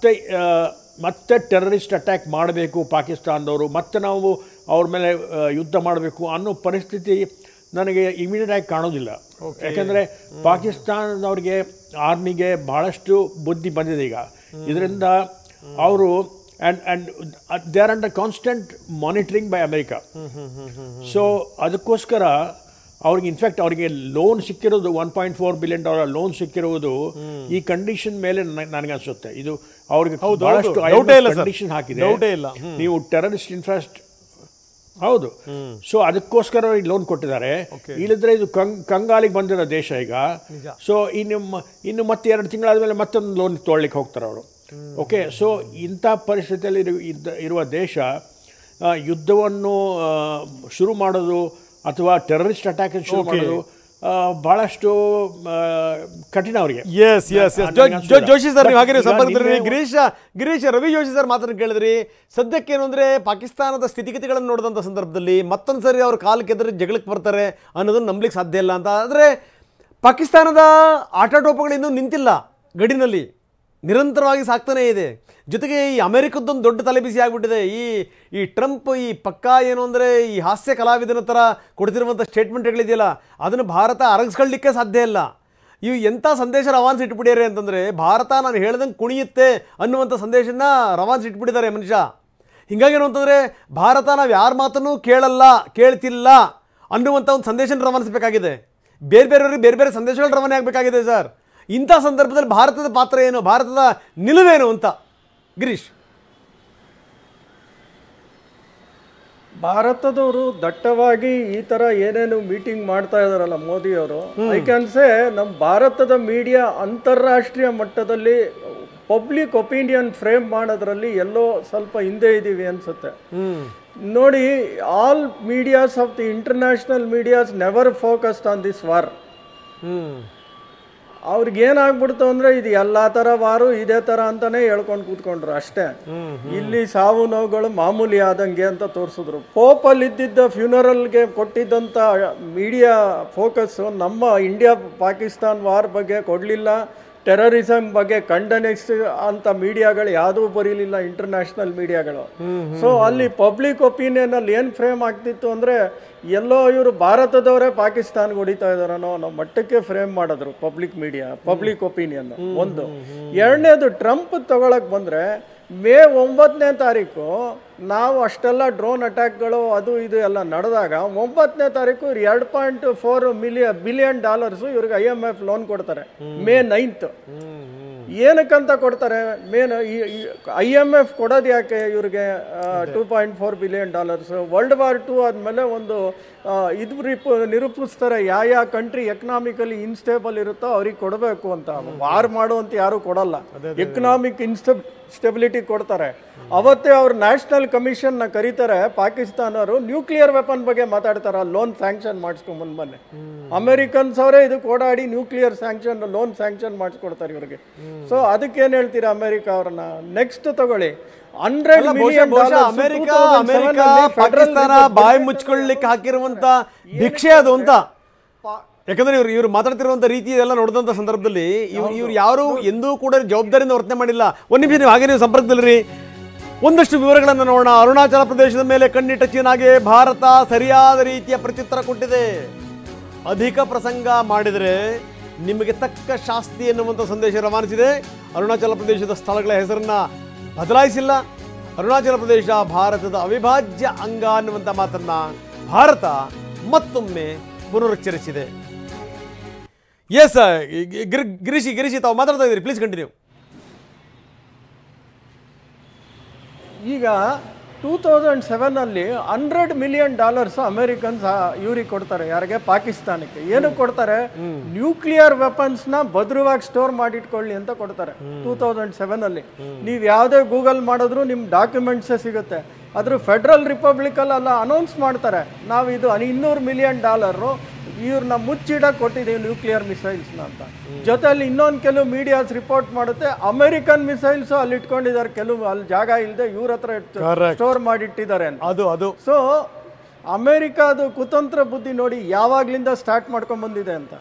C: ಮತ್ತೆ ಟೆರರಿಸ್ಟ್ ಅಟ್ಯಾಕ್ ಮಾಡಬೇಕು ಪಾಕಿಸ್ತಾನದವರು, ಮತ್ತೆ ನಾವು ಅವ್ರ ಮೇಲೆ ಯುದ್ಧ ಮಾಡಬೇಕು ಅನ್ನೋ ಪರಿಸ್ಥಿತಿ ನನಗೆ ಇಮಿಡಿಯೇಟ್ ಆಗಿ ಕಾಣೋದಿಲ್ಲ. ಯಾಕೆಂದರೆ ಪಾಕಿಸ್ತಾನದವ್ರಿಗೆ, ಆರ್ಮಿಗೆ ಭಾಳಷ್ಟು ಬುದ್ಧಿ ಬಂದಿದೆ ಈಗ. ಇದರಿಂದ ಅವರು and they are under constant monitoring by America. So ಅದಕ್ಕೋಸ್ಕರ ಅವ್ರಿಗೆ ಇನ್ಫ್ಯಾಕ್ಟ್ ಅವರಿಗೆ ಲೋನ್ ಸಿಕ್ಕಿರೋದು $1.4 ಬಿಲಿಯನ್ ಲೋನ್ ಸಿಕ್ಕಿರುವುದು ಈ ಕಂಡೀಷನ್ ಮೇಲೆ ನನಗೆ ಅನಿಸುತ್ತೆ. ಇದು ಅವ್ರಿಗೆ ಭಾಳಷ್ಟು ಕಂಡೀಷನ್ ಹಾಕಿದೆ, ನೀವು ಟೆರರಿಸ್ಟ್ ಹೌದು. ಸೊ ಅದಕ್ಕೋಸ್ಕರ ಅವ್ರಿಗೆ ಲೋನ್ ಕೊಟ್ಟಿದ್ದಾರೆ. ಇಲ್ಲದ್ರೆ ಇದು ಕಂಗಾಲಿಗೆ ಬಂದಿರೋ ದೇಶ ಈಗ. ಸೊ ಇನ್ನು ಮತ್ತೆ 2 ತಿಂಗಳಾದಮೇಲೆ ಮತ್ತೊಂದು ಲೋನ್ ತೊಗೊಳ್ಳಿಕ್ಕೆ ಹೋಗ್ತಾರೆ ಅವರು. ಓಕೆ, ಸೊ ಇಂಥ ಪರಿಸ್ಥಿತಿಯಲ್ಲಿ ಇರುವ ದೇಶ ಯುದ್ಧವನ್ನು ಶುರು ಮಾಡೋದು ಅಥವಾ ಟೆರರಿಸ್ಟ್ ಅಟ್ಯಾಕ್ ಶುರು ಮಾಡೋದು ಬಹಳಷ್ಟು ಕಠಿಣ ಅವರಿಗೆ.
A: ಜೋಶಿ ಸರ್, ನೀವು ಹಾಗೆ ಸಂಪರ್ಕದಲ್ಲಿ ಗಿರೀಶ್ ರವಿ ಜೋಶಿ ಸರ್ ಮಾತನ್ನು ಕೇಳಿದ್ರಿ. ಸದ್ಯಕ್ಕೇನು ಅಂದರೆ ಪಾಕಿಸ್ತಾನದ ಸ್ಥಿತಿಗತಿಗಳನ್ನು ನೋಡಿದಂಥ ಸಂದರ್ಭದಲ್ಲಿ ಮತ್ತೊಂದು ಸರಿ ಅವ್ರ ಕಾಲಕ್ಕೆ ಎದುರು ಜಗಳಕ್ಕೆ ಬರ್ತಾರೆ ಅನ್ನೋದನ್ನು ನಂಬಲಿಕ್ಕೆ ಸಾಧ್ಯ ಇಲ್ಲ ಅಂತ. ಆದರೆ ಪಾಕಿಸ್ತಾನದ ಆಟಾಟೋಪಗಳು ಇನ್ನೂ ನಿಂತಿಲ್ಲ, ಗಡಿನಲ್ಲಿ ನಿರಂತರವಾಗಿ ಸಾಕ್ತಾನೇ ಇದೆ. ಜೊತೆಗೆ ಈ ಅಮೆರಿಕದ್ದೊಂದು ದೊಡ್ಡ ತಲೆಬಿಸಿ ಆಗಿಬಿಟ್ಟಿದೆ. ಈ ಟ್ರಂಪ್ ಈ ಪಕ್ಕಾ ಏನು ಅಂದರೆ ಈ ಹಾಸ್ಯ ಕಲಾವಿದನ ಥರ ಕೊಡ್ತಿರುವಂಥ ಸ್ಟೇಟ್ಮೆಂಟ್ಗಳಿದೆಯಲ್ಲ, ಅದನ್ನು ಭಾರತ ಅರಗಿಸ್ಕೊಳ್ಳಿಕ್ಕೆ ಸಾಧ್ಯ ಇಲ್ಲ. ಇವು ಎಂಥ ಸಂದೇಶ ರವಾನಿಸಿ ಇಟ್ಬಿಟ್ಟಿದ್ದಾರೆ ಅಂತಂದರೆ, ಭಾರತ ನಾನು ಹೇಳ್ದಂಗೆ ಕುಣಿಯುತ್ತೆ ಅನ್ನುವಂಥ ಸಂದೇಶನ ರವಾನಿಸಿ ಇಟ್ಬಿಟ್ಟಿದ್ದಾರೆ ಮನುಷ್ಯ. ಹೀಗಾಗಿ ಏನು ಅಂತಂದರೆ, ಭಾರತ ನಾವು ಯಾರ ಮಾತನ್ನು ಕೇಳ್ತಿಲ್ಲ ಅನ್ನುವಂಥ ಒಂದು ಸಂದೇಶನ ರವಾನಿಸಬೇಕಾಗಿದೆ. ಬೇರೆಯವ್ರಿಗೆ ಬೇರೆ ಸಂದೇಶಗಳು ರವಾನೆ ಆಗಬೇಕಾಗಿದೆ ಸರ್. ಇಂಥ ಸಂದರ್ಭದಲ್ಲಿ ಭಾರತದ ಪಾತ್ರ ಏನು, ಭಾರತದ ನಿಲುವೇನು ಅಂತ ಗಿರೀಶ್?
B: ಭಾರತದವರು ದಟ್ಟವಾಗಿ ಈ ತರ ಏನೇನು ಮೀಟಿಂಗ್ ಮಾಡ್ತಾ ಇದಾರಲ್ಲ ಮೋದಿಯವರು, ಐ ಕ್ಯಾನ್ ಸೇ ನಮ್ಮ ಭಾರತದ ಮೀಡಿಯಾ ಅಂತಾರಾಷ್ಟ್ರೀಯ ಮಟ್ಟದಲ್ಲಿ ಪಬ್ಲಿಕ್ ಒಪಿನಿಯನ್ ಫ್ರೇಮ್ ಮಾಡೋದ್ರಲ್ಲಿ ಎಲ್ಲೋ ಸ್ವಲ್ಪ ಹಿಂದೆ ಇದ್ದೀವಿ ಅನ್ಸುತ್ತೆ. ನೋಡಿ, all medias of the international medias never focused on this war. ಅವ್ರಿಗೇನಾಗ್ಬಿಡ್ತು ಅಂದರೆ ಇದು ಎಲ್ಲ ಥರ ವಾರು ಇದೇ ಥರ ಅಂತಲೇ ಹೇಳ್ಕೊಂಡು ಕೂತ್ಕೊಂಡ್ರು ಅಷ್ಟೇ. ಇಲ್ಲಿ ಸಾವು ನೋವುಗಳು ಮಾಮೂಲಿ ಆದಂಗೆ ಅಂತ ತೋರಿಸಿದ್ರು. ಪೋಪಲ್ಲಿ ಇದ್ದಿದ್ದ ಫ್ಯೂನರಲ್ಗೆ ಕೊಟ್ಟಿದ್ದಂಥ ಮೀಡಿಯಾ ಫೋಕಸ್ಸು ನಮ್ಮ ಇಂಡಿಯಾ ಪಾಕಿಸ್ತಾನ್ ವಾರ್ ಬಗ್ಗೆ ಕೊಡಲಿಲ್ಲ. ಟೆರರಿಸಮ್ ಬಗ್ಗೆ ಕಂಡನೆಕ್ಸ್ ಅಂತ ಮೀಡಿಯಾಗಳು ಯಾವುದೂ ಬರೀಲಿಲ್ಲ, ಇಂಟರ್ನ್ಯಾಷನಲ್ ಮೀಡಿಯಾಗಳು. ಸೊ ಅಲ್ಲಿ ಪಬ್ಲಿಕ್ ಒಪಿನಿಯನಲ್ಲಿ ಏನು ಫ್ರೇಮ್ ಆಗ್ತಿತ್ತು ಅಂದರೆ ಎಲ್ಲೋ ಇವರು ಭಾರತದವರೇ ಪಾಕಿಸ್ತಾನ್ಗೆ ಹೊಡಿತಾ ಇದ್ದಾರನೋ ಅನ್ನೋ ಮಟ್ಟಕ್ಕೆ ಫ್ರೇಮ್ ಮಾಡಿದ್ರು ಪಬ್ಲಿಕ್ ಮೀಡಿಯಾ, ಪಬ್ಲಿಕ್ ಒಪಿನಿಯನ್ ಒಂದು. ಎರಡನೇದು ಟ್ರಂಪ್ ತಗೊಳಕ್ಕೆ ಬಂದರೆ ಮೇ 9ನೇ ತಾರೀಕು ನಾವು ಅಷ್ಟೆಲ್ಲ ಡ್ರೋನ್ ಅಟ್ಯಾಕ್ಗಳು ಅದು ಇದು ಎಲ್ಲ ನಡೆದಾಗ 9ನೇ ತಾರೀಕು $2.4 ಬಿಲಿಯನ್ ಇವ್ರಿಗೆ IMF ಲೋನ್ ಕೊಡ್ತಾರೆ. ಮೇ 9th ಏನಕ್ಕಂತ ಕೊಡ್ತಾರೆ? IMF ಕೊಡೋದು ಯಾಕೆ ಇವ್ರಿಗೆ $2.4 ಬಿಲಿಯನ್? World War II ಆದಮೇಲೆ ಒಂದು ನಿರೂಪಿಸ್ತಾರೆ ಯಾವ ಕಂಟ್ರಿ ಎಕನಾಮಿಕಲಿ ಇನ್ಸ್ಟೇಬಲ್ ಇರುತ್ತೋ ಅವ್ರಿಗೆ ಕೊಡಬೇಕು ಅಂತ. ವಾರ್ ಮಾಡುವಂತ ಯಾರು ಕೊಡಲ್ಲ, ಎಕನಾಮಿಕ್ ಸ್ಟೆಬಿಲಿಟಿ ಕೊಡ್ತಾರೆ. ಅವತ್ತೇ ಅವ್ರು ನ್ಯಾಷನಲ್ ಕಮಿಷನ್ನ ಕರೀತಾರೆ. ಪಾಕಿಸ್ತಾನವರು ನ್ಯೂಕ್ಲಿಯರ್ ವೆಪನ್ ಬಗ್ಗೆ ಮಾತಾಡ್ತಾರೆ, ಲೋನ್ ಸ್ಯಾಂಕ್ಷನ್ ಮಾಡಿಸ್ಕೊಂಡ್ ಮೊನ್ನೆ ಅಮೆರಿಕನ್ಸ್ ಅವರೇ ಇದಕ್ಕೆ ಓಡಾಡಿ ನ್ಯೂಕ್ಲಿಯರ್ ಲೋನ್ ಸ್ಯಾಂಕ್ಷನ್ ಮಾಡಿಸ್ಕೊಡ್ತಾರೆ ಇವ್ರಿಗೆ. ಸೊ ಅದಕ್ಕೇನು ಹೇಳ್ತೀರಾ ಅಮೆರಿಕ ಅವ್ರನ್ನ? ನೆಕ್ಸ್ಟ್ ತಗೊಳ್ಳಿ, $100 ಮಿಲಿಯನ್
A: ಅಮೆರಿಕ ಪಾಕಿಸ್ತಾನ ಬಾಯಿ ಮುಚ್ಕೊಳ್ಳಿಕ್ಕೆ ಹಾಕಿರುವಂತ ಭಿಕ್ಷೆ ಅದು ಅಂತ. ಯಾಕಂದ್ರೆ ಇವ್ರು ಮಾತಾಡ್ತಿರುವಂತ ರೀತಿ ಎಲ್ಲ ನೋಡಿದಂತ ಸಂದರ್ಭದಲ್ಲಿ ಇವ್ರು ಯಾರು ಎಂದೂ ಕೂಡ ಜವಾಬ್ದಾರಿಯಿಂದ ವರ್ತನೆ ಮಾಡಿಲ್ಲ. ಒಂದು ನಿಮಿಷ ನೀವು ಹಾಗೆ ನೀವು ಸಂಪರ್ಕದಲ್ಲಿರಿ. ಒಂದಷ್ಟು ವಿವರಗಳನ್ನು ನೋಡೋಣ. ಅರುಣಾಚಲ ಪ್ರದೇಶದ ಮೇಲೆ ಕಣ್ಣಿಟ್ಟ ಚೀನಾಗೆ ಭಾರತ ಸರಿಯಾದ ರೀತಿಯ ಪ್ರತ್ಯುತ್ತರ ಕೊಟ್ಟಿದೆ. ಅಧಿಕ ಪ್ರಸಂಗ ಮಾಡಿದರೆ ನಿಮಗೆ ತಕ್ಕ ಶಾಸ್ತಿ ಎನ್ನುವಂಥ ಸಂದೇಶ ರವಾನಿಸಿದೆ. ಅರುಣಾಚಲ ಪ್ರದೇಶದ ಸ್ಥಳಗಳ ಹೆಸರನ್ನ ಬದಲಾಯಿಸಿಲ್ಲ. ಅರುಣಾಚಲ ಪ್ರದೇಶ ಭಾರತದ ಅವಿಭಾಜ್ಯ ಅಂಗ ಅನ್ನುವಂಥ ಮಾತನ್ನ ಭಾರತ ಮತ್ತೊಮ್ಮೆ ಪುನರುಚ್ಚರಿಸಿದೆ. ಎಸ್ ಗಿರೀಶಿ ತಾವು ಮಾತಾಡ್ತಾ ಇದ್ದೀರಿ, ಪ್ಲೀಸ್ ಕಂಟಿನ್ಯೂ.
B: ಈಗ 2007 $100 ಮಿಲಿಯನ್ ಅಮೆರಿಕನ್ಸ್ ಇವ್ರಿಗೆ ಕೊಡ್ತಾರೆ. ಯಾರಿಗೆ? ಪಾಕಿಸ್ತಾನಕ್ಕೆ. ಏನು ಕೊಡ್ತಾರೆ? ನ್ಯೂಕ್ಲಿಯರ್ ವೆಪನ್ಸ್ನ ಭದ್ರವಾಗಿ ಸ್ಟೋರ್ ಮಾಡಿಟ್ಕೊಳ್ಳಿ ಅಂತ ಕೊಡ್ತಾರೆ 2007. ನೀವು ಯಾವುದೇ ಗೂಗಲ್ ಮಾಡಿದ್ರು ನಿಮ್ಮ ಡಾಕ್ಯುಮೆಂಟ್ಸೇ ಸಿಗುತ್ತೆ. ಅದ್ರ ಫೆಡ್ರಲ್ ರಿಪಬ್ಲಿಕಲ್ಲ ಅನೌನ್ಸ್ ಮಾಡ್ತಾರೆ, ನಾವು ಇದು $200 ಮಿಲಿಯನ್ ಇವ್ರನ್ನ ಮುಚ್ಚಿಡಕ್ಕೆ ಕೊಟ್ಟಿದ್ದೀವಿ ನ್ಯೂಕ್ಲಿಯರ್ ಮಿಸೈಲ್ಸ್ನ ಅಂತ. ಜೊತೆಯಲ್ಲಿ ಇನ್ನೊಂದು ಕೆಲವು ಮೀಡಿಯಾಸ್ ರಿಪೋರ್ಟ್ ಮಾಡುತ್ತೆ ಅಮೆರಿಕನ್ ಮಿಸೈಲ್ಸ್ ಅಲ್ಲಿ ಇಟ್ಕೊಂಡಿದ್ದಾರೆ, ಕೆಲವು ಅಲ್ಲಿ ಜಾಗ ಇಲ್ಲದೆ ಇವ್ರ ಹತ್ರ ಸ್ಟೋರ್ ಮಾಡಿಟ್ಟಿದ್ದಾರೆ ಅಂತ. ಸೊ ಅಮೆರಿಕಾದು ಕುತಂತ್ರ ಬುದ್ಧಿ ನೋಡಿ ಯಾವಾಗ್ಲಿಂದ ಸ್ಟಾರ್ಟ್ ಮಾಡ್ಕೊಂಡ್ ಬಂದಿದೆ ಅಂತ.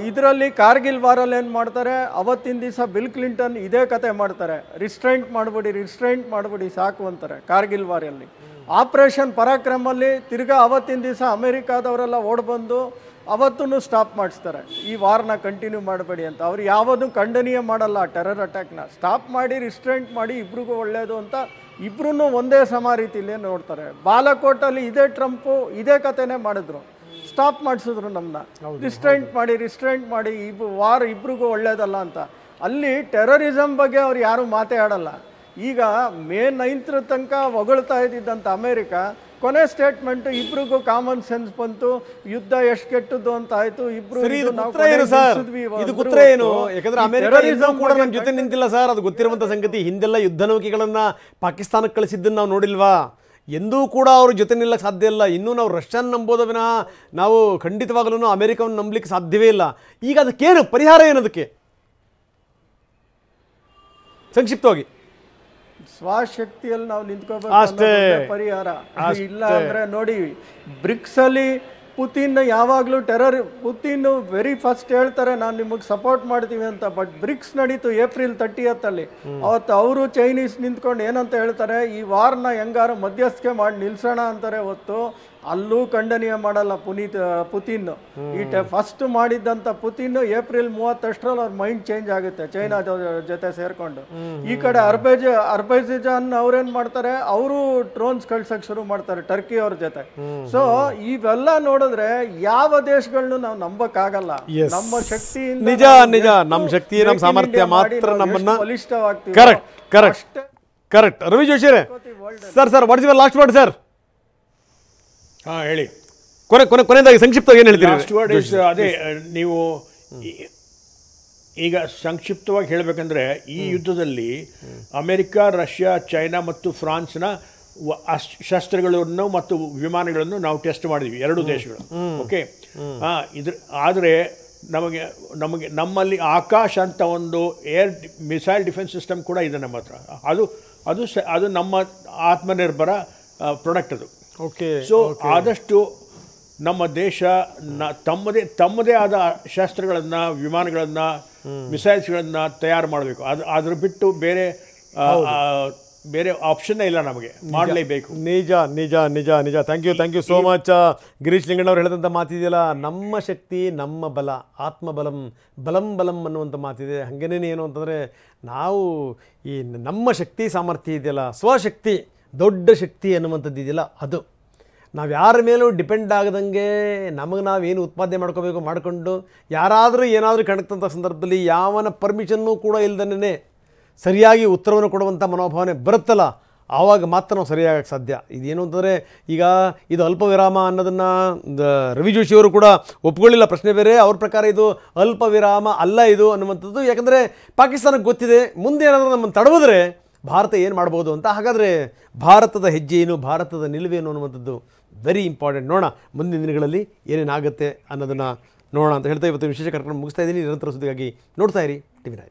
B: ಇದರಲ್ಲಿ ಕಾರ್ಗಿಲ್ ವಾರಲ್ಲಿ ಏನು ಮಾಡ್ತಾರೆ, ಅವತ್ತಿನ ದಿವಸ ಬಿಲ್ ಕ್ಲಿಂಟನ್ ಇದೇ ಕತೆ ಮಾಡ್ತಾರೆ, ರಿಸ್ಟ್ರೈಂಟ್ ಮಾಡಿಬಿಡಿ ಸಾಕು ಅಂತಾರೆ ಕಾರ್ಗಿಲ್ ವಾರಲ್ಲಿ. ಆಪರೇಷನ್ ಪರಾಕ್ರಮಲ್ಲಿ ತಿರ್ಗಾ ಅವತ್ತಿನ ದಿವಸ ಅಮೆರಿಕಾದವರೆಲ್ಲ ಓಡ್ಬಂದು ಅವತ್ತೂ ಸ್ಟಾಪ್ ಮಾಡಿಸ್ತಾರೆ, ಈ ವಾರ್ನ ಕಂಟಿನ್ಯೂ ಮಾಡಬೇಡಿ ಅಂತ. ಅವ್ರು ಯಾವುದೂ ಖಂಡನೀಯ ಮಾಡಲ್ಲ ಟೆರರ್ ಅಟ್ಯಾಕ್ನ. ಸ್ಟಾಪ್ ಮಾಡಿ ರಿಸ್ಟ್ರೈಂಟ್ ಮಾಡಿ ಇಬ್ರಿಗೂ ಒಳ್ಳೆಯದು ಅಂತ ಇಬ್ರು ಒಂದೇ ಸಮ ರೀತಿಯಲ್ಲೇ ನೋಡ್ತಾರೆ. ಬಾಲಕೋಟಲ್ಲಿ ಇದೇ ಟ್ರಂಪು ಇದೇ ಕತೆನೇ ಮಾಡಿದ್ರು, ಸ್ಟಾಪ್ ಮಾಡಿಸಿದ್ರು ನಮ್ಮನ್ನ, ರಿಸ್ಟ್ರೈಂಟ್ ಮಾಡಿ ವಾರ್ ಇಬ್ರಿಗೂ ಒಳ್ಳೇದಲ್ಲ ಅಂತ. ಅಲ್ಲಿ ಟೆರರಿಸಮ್ ಬಗ್ಗೆ ಅವ್ರು ಯಾರು ಮಾತೇ ಆಡಲ್ಲ. ಈಗ ಮೇ 9th ತನಕ ಹೊಗಳ್ತಾ ಇದ್ದಿದ್ದಂಥ ಅಮೆರಿಕ ಕೊನೆ ಸ್ಟೇಟ್ಮೆಂಟ್ ಇಬ್ರಿಗೂ ಕಾಮನ್ ಸೆನ್ಸ್ ಬಂತು, ಯುದ್ಧ ಎಷ್ಟು ಕೆಟ್ಟದ್ದು ಅಂತ ಆಯ್ತು,
A: ಜೊತೆ ನಿಂತಿಲ್ಲ ಸರ್. ಅದು ಗೊತ್ತಿರುವಂತ ಸಂಗತಿ. ಹಿಂದೆಲ್ಲ ಯುದ್ಧ ನೌಕೆಗಳನ್ನ ಪಾಕಿಸ್ತಾನಕ್ಕೆ ಕಳಿಸಿದ್ದನ್ನು ನಾವು ನೋಡಿಲ್ವಾ? ಎಂದೂ ಕೂಡ ಅವ್ರ ಜೊತೆ ನಿಲ್ಲಕ್ಕೆ ಸಾಧ್ಯ ಇಲ್ಲ. ಇನ್ನೂ ನಾವು ರಷ್ಯನ್ ನಂಬೋದ ವಿನ ನಾವು ಖಂಡಿತವಾಗಲೂ ಅಮೆರಿಕವನ್ನು ನಂಬಲಿಕ್ಕೆ ಸಾಧ್ಯವೇ ಇಲ್ಲ. ಈಗ ಅದಕ್ಕೇನು ಪರಿಹಾರ? ಏನದಕ್ಕೆ ಸಂಕ್ಷಿಪ್ತವಾಗಿ
B: ಸ್ವಶಕ್ತಿಯಲ್ಲಿ ನಾವು ನಿಂತ್ಕೋಬೇಕು ಪರಿಹಾರ ಇಲ್ಲ. ಅಂದ್ರೆ ನೋಡಿ, ಬ್ರಿಕ್ಸ್ ಅಲ್ಲಿ ಪುತಿನ್ ಯಾವಾಗಲೂ ಪುತಿನ್ ವೆರಿ ಫಸ್ಟ್ ಹೇಳ್ತಾರೆ ನಾನು ನಿಮಗೆ ಸಪೋರ್ಟ್ ಮಾಡ್ತೀವಿ ಅಂತ. ಬಟ್ ಬ್ರಿಕ್ಸ್ ನಡೀತು April 30 ಅವತ್ತು ಅವರು ಚೈನೀಸ್ ನಿಂತ್ಕೊಂಡು ಏನಂತ ಹೇಳ್ತಾರೆ, ಈ ವಾರ್ನ ಹೆಂಗಾರು ಮಧ್ಯಸ್ಥಿಕೆ ಮಾಡಿ ನಿಲ್ಸೋಣ ಅಂತಾರೆ. ಹೊತ್ತು ಅಲ್ಲೂ ಖಂಡನೀಯ ಮಾಡಲ್ಲ ಪುತಿನ್. ಈ ಫಸ್ಟ್ ಮಾಡಿದ್ದಂಥ ಪುತಿನ್ April 30 ಅವ್ರ ಮೈಂಡ್ ಚೇಂಜ್ ಆಗುತ್ತೆ ಚೈನಾ ಜೊತೆ ಸೇರ್ಕೊಂಡು. ಈ ಕಡೆ ಅರ್ಬೈಜಾನ್ ಅವ್ರೇನ್ ಮಾಡ್ತಾರೆ, ಅವರು ಡ್ರೋನ್ಸ್ ಕಳ್ಸಕ್ ಶುರು ಮಾಡ್ತಾರೆ ಟರ್ಕಿ ಅವ್ರ ಜೊತೆ. ಸೊ ಇವೆಲ್ಲ ನೋಡಿದ್ರೆ ಯಾವ ದೇಶಗಳನ್ನೂ ನಾವು ನಂಬಕ್ಕಾಗಲ್ಲ. ನಮ್ಮ ಶಕ್ತಿಯಿಂದ
A: ನಿಜ ನಮ್ಮ ಶಕ್ತಿ ನಮ್ಮ ಸಾಮರ್ಥ್ಯ ಮಾತ್ರ ನಮ್ಮನ್ನ
B: ಬಲಿಷ್ಠವಾಗ್ತೀವಿ.
A: Correct. Ravi Joshi sir what is your last word sir?
C: ಹೇಳಿ.
A: ಕೊನೆಯದಾಗಿ ಸಂಕ್ಷಿಪ್ತವಾಗಿ ಏನು ಹೇಳ್ತೀರಿ?
C: ಅದೇ ನೀವು ಈಗ ಸಂಕ್ಷಿಪ್ತವಾಗಿ ಹೇಳಬೇಕಂದ್ರೆ ಈ ಯುದ್ಧದಲ್ಲಿ ಅಮೆರಿಕ, ರಷ್ಯಾ, ಚೈನಾ ಮತ್ತು ಫ್ರಾನ್ಸ್ನ ಶಸ್ತ್ರಗಳನ್ನು ಮತ್ತು ವಿಮಾನಗಳನ್ನು ನಾವು ಟೆಸ್ಟ್ ಮಾಡಿದ್ವಿ ಎರಡೂ ದೇಶಗಳು. ಓಕೆ, ಆದರೆ ನಮ್ಮಲ್ಲಿ ಆಕಾಶ್ ಅಂತ ಒಂದು ಏರ್ ಮಿಸೈಲ್ ಡಿಫೆನ್ಸ್ ಸಿಸ್ಟಮ್ ಕೂಡ ಇದೆ ನಮ್ಮ ಹತ್ರ. ಅದು ನಮ್ಮ ಆತ್ಮನಿರ್ಭರ ಪ್ರಾಡಕ್ಟ್ ಅದು.
A: ಓಕೆ,
C: ಸೊ ಆದಷ್ಟು ನಮ್ಮ ದೇಶ ತಮ್ಮದೇ ಆದ ಶಸ್ತ್ರಗಳನ್ನು, ವಿಮಾನಗಳನ್ನು, ಮಿಸೈಲ್ಸ್ಗಳನ್ನು ತಯಾರು ಮಾಡಬೇಕು. ಅದ್ರ ಬಿಟ್ಟು ಬೇರೆ ಆಪ್ಷನ್ನೇ ಇಲ್ಲ, ನಮಗೆ ಮಾಡಲೇಬೇಕು.
A: ನಿಜ ನಿಜ ನಿಜ ನಿಜ. Thank you so much. Girish ಲಿಂಗಣ್ಣವ್ರು ಹೇಳಿದಂಥ ಮಾತಿದೆಯಲ್ಲ, ನಮ್ಮ ಶಕ್ತಿ ನಮ್ಮ ಬಲ, ಆತ್ಮಬಲಂ ಬಲಂ ಬಲಂ ಅನ್ನುವಂಥ ಮಾತಿದೆ. ಹಾಗೇನೇ ಏನು ಅಂತಂದರೆ, ನಾವು ಈ ನಮ್ಮ ಶಕ್ತಿ ಸಾಮರ್ಥ್ಯ ಇದೆಯಲ್ಲ, ಸ್ವಶಕ್ತಿ ದೊಡ್ಡ ಶಕ್ತಿ ಅನ್ನುವಂಥದ್ದು ಇದೆಯಲ್ಲ, ಅದು ನಾವು ಯಾರ ಮೇಲೂ ಡಿಪೆಂಡ್ ಆಗದಂಗೆ ನಮಗೆ ನಾವೇನು ಉತ್ಪಾದನೆ ಮಾಡ್ಕೋಬೇಕು ಮಾಡಿಕೊಂಡು, ಯಾರಾದರೂ ಏನಾದರೂ ಕಣಕ್ತಂಥ ಸಂದರ್ಭದಲ್ಲಿ ಯಾವನ ಪರ್ಮಿಷನ್ನೂ ಕೂಡ ಇಲ್ದೇ ಸರಿಯಾಗಿ ಉತ್ತರವನ್ನು ಕೊಡುವಂಥ ಮನೋಭಾವನೆ ಬರುತ್ತಲ್ಲ, ಆವಾಗ ಮಾತ್ರ ನಾವು ಸರಿಯಾಗಕ್ಕೆ ಸಾಧ್ಯ. ಇದೇನು ಅಂತಂದರೆ, ಈಗ ಇದು ಅಲ್ಪ ವಿರಾಮ ಅನ್ನೋದನ್ನು ರವಿ ಜೋಶಿಯವರು ಕೂಡ ಒಪ್ಕೊಳ್ಳಿಲ್ಲ. ಪ್ರಶ್ನೆ ಬೇರೆ. ಅವ್ರ ಪ್ರಕಾರ ಇದು ಅಲ್ಪ ವಿರಾಮ ಅಲ್ಲ ಇದು ಅನ್ನುವಂಥದ್ದು. ಯಾಕಂದರೆ ಪಾಕಿಸ್ತಾನಕ್ಕೆ ಗೊತ್ತಿದೆ ಮುಂದೆ ಏನಾದರೂ ನಮ್ಮನ್ನು ತಡವಿದ್ರೆ ಭಾರತ ಏನು ಮಾಡ್ಬೋದು ಅಂತ. ಹಾಗಾದರೆ ಭಾರತದ ಹೆಜ್ಜೆ ಏನು, ಭಾರತದ ನಿಲುವೇನು ಅನ್ನುವಂಥದ್ದು ವೆರಿ ಇಂಪಾರ್ಟೆಂಟ್. ನೋಡೋಣ ಮುಂದಿನ ದಿನಗಳಲ್ಲಿ ಏನೇನಾಗುತ್ತೆ ಅನ್ನೋದನ್ನು ನೋಡೋಣ ಅಂತ ಹೇಳ್ತಾ ಇವತ್ತು ವಿಶೇಷ ಕಾರ್ಯಕ್ರಮ ಮುಗಿಸ್ತಾ ಇದ್ದೀನಿ. ನಿರಂತರ ಸುದ್ದಿಗಾಗಿ ನೋಡ್ತಾ ಇರಿ TV9.